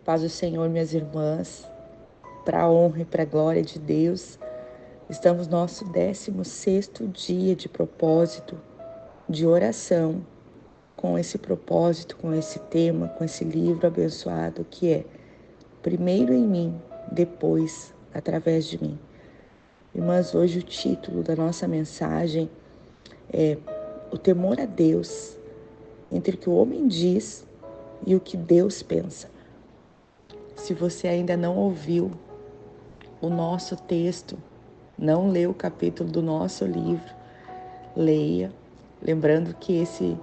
Paz do Senhor, minhas irmãs, para a honra e para a glória de Deus, estamos no nosso 16º dia de propósito, de oração, com esse propósito, com esse tema, com esse livro abençoado que é Primeiro em mim, depois através de mim. Irmãs, hoje o título da nossa mensagem é O temor a Deus, entre o que o homem diz e o que Deus pensa. Se você ainda não ouviu o nosso texto, não leu o capítulo do nosso livro, leia. Lembrando que esse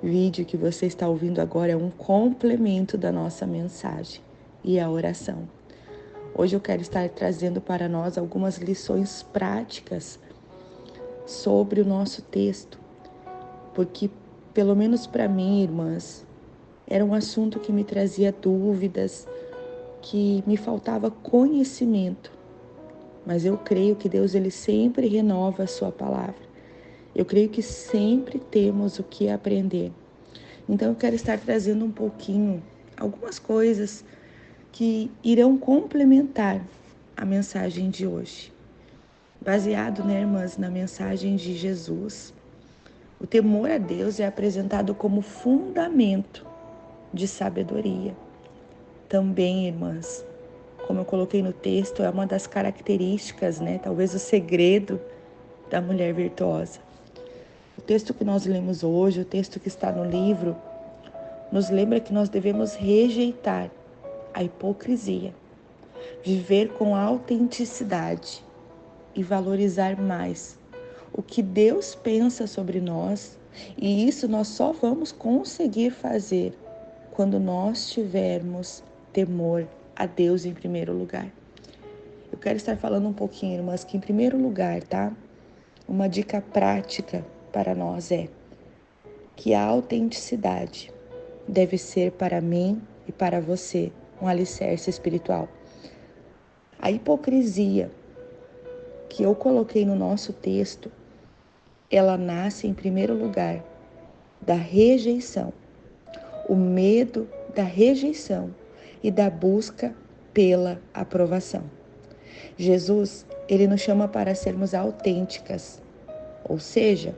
vídeo que você está ouvindo agora é um complemento da nossa mensagem e a oração. Hoje eu quero estar trazendo para nós algumas lições práticas sobre o nosso texto, porque, pelo menos para mim, irmãs, era um assunto que me trazia dúvidas, que me faltava conhecimento. Mas eu creio que Deus ele sempre renova a sua palavra. Eu creio que sempre temos o que aprender. Então eu quero estar trazendo um pouquinho, algumas coisas que irão complementar a mensagem de hoje. Baseado, irmãs, na mensagem de Jesus, o temor a Deus é apresentado como fundamento de sabedoria. Também, irmãs, como eu coloquei no texto, é uma das características, talvez o segredo da mulher virtuosa. O texto que nós lemos hoje, o texto que está no livro, nos lembra que nós devemos rejeitar a hipocrisia, viver com autenticidade e valorizar mais o que Deus pensa sobre nós, e isso nós só vamos conseguir fazer quando nós tivermos temor a Deus em primeiro lugar. Eu quero estar falando um pouquinho, irmãs, que em primeiro lugar, uma dica prática para nós é que a autenticidade deve ser para mim e para você um alicerce espiritual. A hipocrisia que eu coloquei no nosso texto, ela nasce em primeiro lugar da rejeição, o medo da rejeição e da busca pela aprovação. Jesus, ele nos chama para sermos autênticas, ou seja,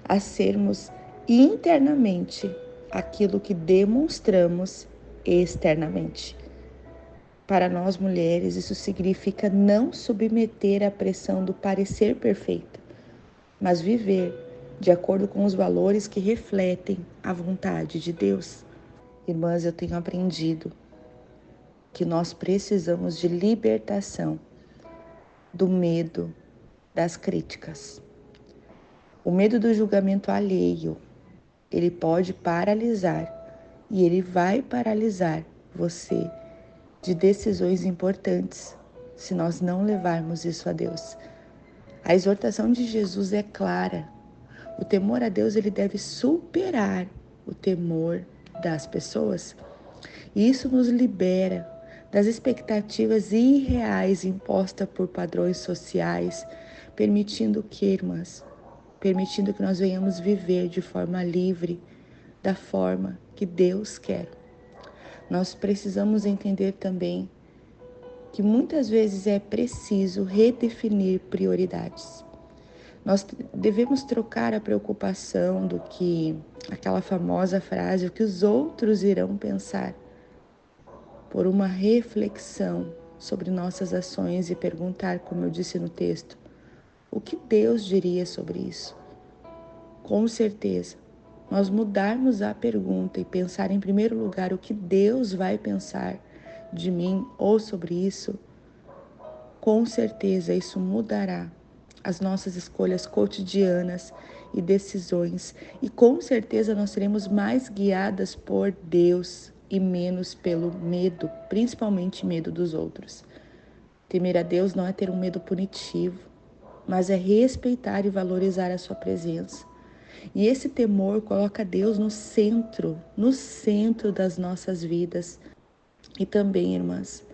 a sermos internamente aquilo que demonstramos externamente. Para nós mulheres, isso significa não submeter à pressão do parecer perfeita, mas viver de acordo com os valores que refletem a vontade de Deus. Irmãs, eu tenho aprendido que nós precisamos de libertação do medo das críticas. O medo do julgamento alheio, ele pode paralisar e ele vai paralisar você de decisões importantes se nós não levarmos isso a Deus. A exortação de Jesus é clara. O temor a Deus ele deve superar o temor das pessoas. E isso nos libera das expectativas irreais impostas por padrões sociais, permitindo que nós venhamos viver de forma livre, da forma que Deus quer. Nós precisamos entender também que muitas vezes é preciso redefinir prioridades. Nós devemos trocar a preocupação do que, aquela famosa frase, o que os outros irão pensar, por uma reflexão sobre nossas ações e perguntar, como eu disse no texto, o que Deus diria sobre isso? Com certeza, nós mudarmos a pergunta e pensar em primeiro lugar o que Deus vai pensar de mim ou sobre isso, com certeza isso mudará as nossas escolhas cotidianas e decisões, e com certeza nós seremos mais guiadas por Deus e menos pelo medo, principalmente medo dos outros. Temer a Deus não é ter um medo punitivo, mas é respeitar e valorizar a sua presença. E esse temor coloca Deus no centro das nossas vidas. E também, irmãs,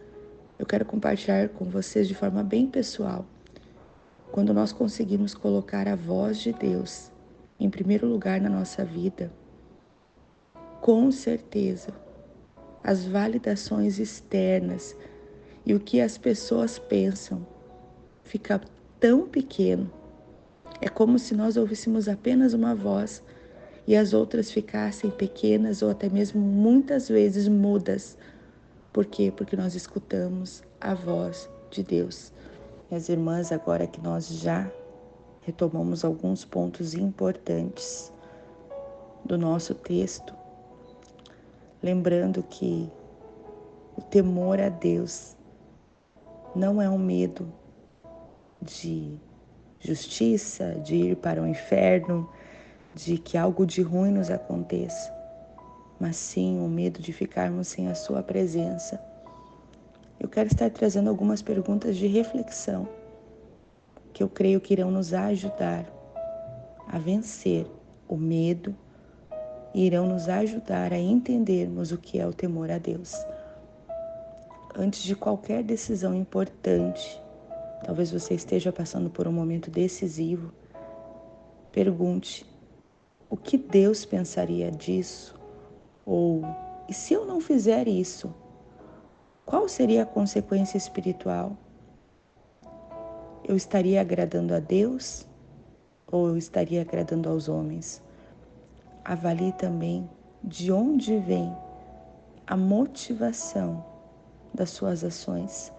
eu quero compartilhar com vocês de forma bem pessoal. Quando nós conseguimos colocar a voz de Deus em primeiro lugar na nossa vida, com certeza as validações externas e o que as pessoas pensam fica tão pequeno. É como se nós ouvíssemos apenas uma voz e as outras ficassem pequenas ou até mesmo muitas vezes mudas. Por quê? Porque nós escutamos a voz de Deus. Minhas irmãs, agora que nós já retomamos alguns pontos importantes do nosso texto, lembrando que o temor a Deus não é um medo de justiça, de ir para o inferno, de que algo de ruim nos aconteça, mas sim o medo de ficarmos sem a sua presença. Eu quero estar trazendo algumas perguntas de reflexão que eu creio que irão nos ajudar a vencer o medo e irão nos ajudar a entendermos o que é o temor a Deus. Antes de qualquer decisão importante, talvez você esteja passando por um momento decisivo, pergunte: o que Deus pensaria disso? Ou, e se eu não fizer isso? Qual seria a consequência espiritual? Eu estaria agradando a Deus ou eu estaria agradando aos homens? Avalie também de onde vem a motivação das suas ações.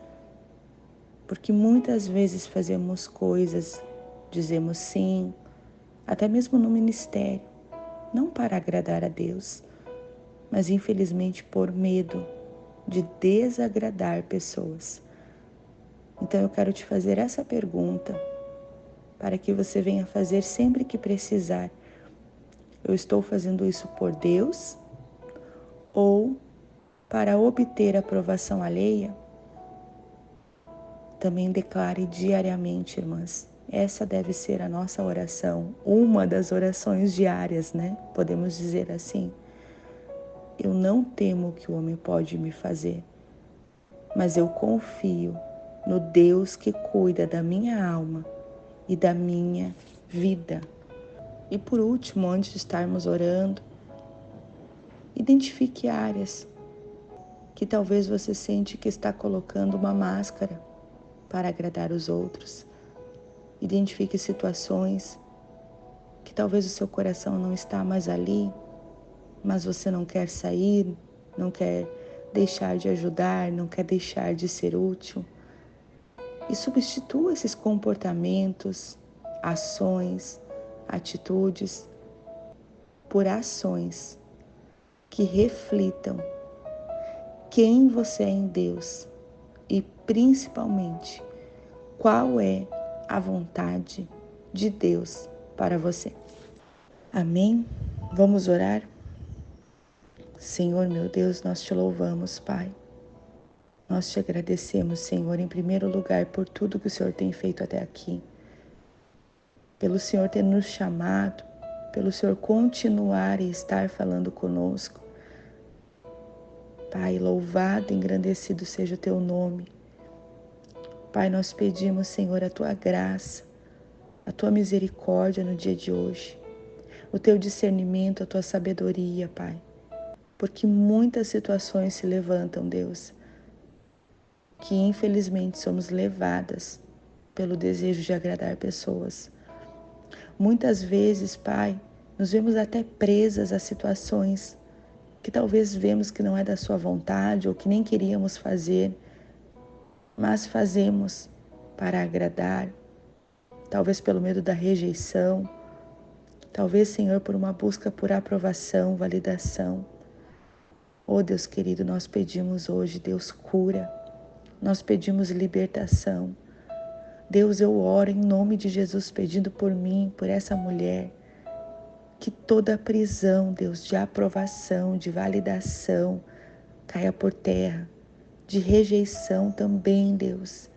Porque muitas vezes fazemos coisas, dizemos sim, até mesmo no ministério, não para agradar a Deus, mas infelizmente por medo de desagradar pessoas. Então eu quero te fazer essa pergunta para que você venha fazer sempre que precisar. Eu estou fazendo isso por Deus ou para obter aprovação alheia? Também declare diariamente, irmãs. Essa deve ser a nossa oração, uma das orações diárias, né? Podemos dizer assim. Eu não temo o que o homem pode me fazer, mas eu confio no Deus que cuida da minha alma e da minha vida. E por último, antes de estarmos orando, identifique áreas que talvez você sente que está colocando uma máscara para agradar os outros. Identifique situações que talvez o seu coração não está mais ali, mas você não quer sair, não quer deixar de ajudar, não quer deixar de ser útil. E substitua esses comportamentos, ações, atitudes por ações que reflitam quem você é em Deus e principalmente qual é a vontade de Deus para você. Amém? Vamos orar? Senhor, meu Deus, nós te louvamos, Pai. Nós te agradecemos, Senhor, em primeiro lugar, por tudo que o Senhor tem feito até aqui. Pelo Senhor ter nos chamado, pelo Senhor continuar e estar falando conosco. Pai, louvado e engrandecido seja o teu nome. Pai, nós pedimos, Senhor, a tua graça, a tua misericórdia no dia de hoje, o teu discernimento, a tua sabedoria, Pai. Porque muitas situações se levantam, Deus, que infelizmente somos levadas pelo desejo de agradar pessoas. Muitas vezes, Pai, nos vemos até presas a situações que talvez vemos que não é da sua vontade ou que nem queríamos fazer, mas fazemos para agradar, talvez pelo medo da rejeição, talvez, Senhor, por uma busca por aprovação, validação. Oh, Deus querido, nós pedimos hoje, Deus, cura, nós pedimos libertação. Deus, eu oro em nome de Jesus, pedindo por mim, por essa mulher, que toda prisão, Deus, de aprovação, de validação, caia por terra, de rejeição também, Deus,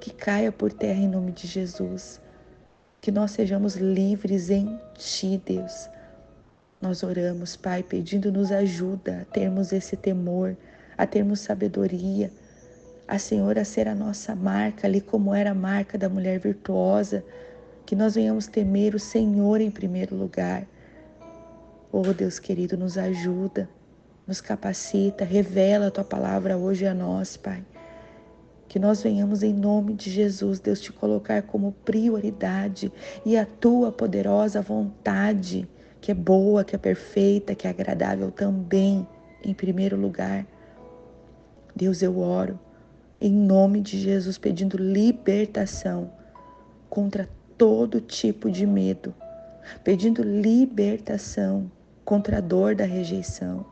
que caia por terra em nome de Jesus, que nós sejamos livres em Ti, Deus. Nós oramos, Pai, pedindo-nos ajuda a termos esse temor, a termos sabedoria, a Senhor a ser a nossa marca, ali como era a marca da mulher virtuosa, que nós venhamos temer o Senhor em primeiro lugar. Oh, Deus querido, nos ajuda nos capacita, revela a Tua palavra hoje a nós, Pai. Que nós venhamos em nome de Jesus, Deus, te colocar como prioridade e a Tua poderosa vontade, que é boa, que é perfeita, que é agradável também, em primeiro lugar. Deus, eu oro em nome de Jesus, pedindo libertação contra todo tipo de medo, pedindo libertação contra a dor da rejeição,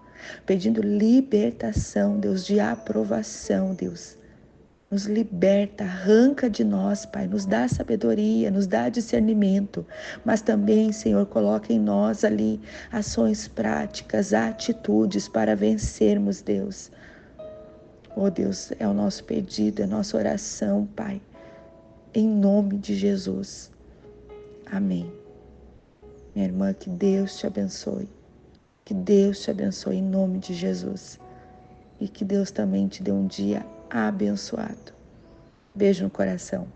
pedindo libertação, Deus, de aprovação, Deus. Nos liberta, arranca de nós, Pai, nos dá sabedoria, nos dá discernimento, mas também, Senhor, coloca em nós ali ações práticas, atitudes para vencermos, Deus. Oh Deus, é o nosso pedido, é a nossa oração, Pai, em nome de Jesus. Amém. Minha irmã, que Deus te abençoe. Que Deus te abençoe em nome de Jesus. E que Deus também te dê um dia abençoado. Beijo no coração.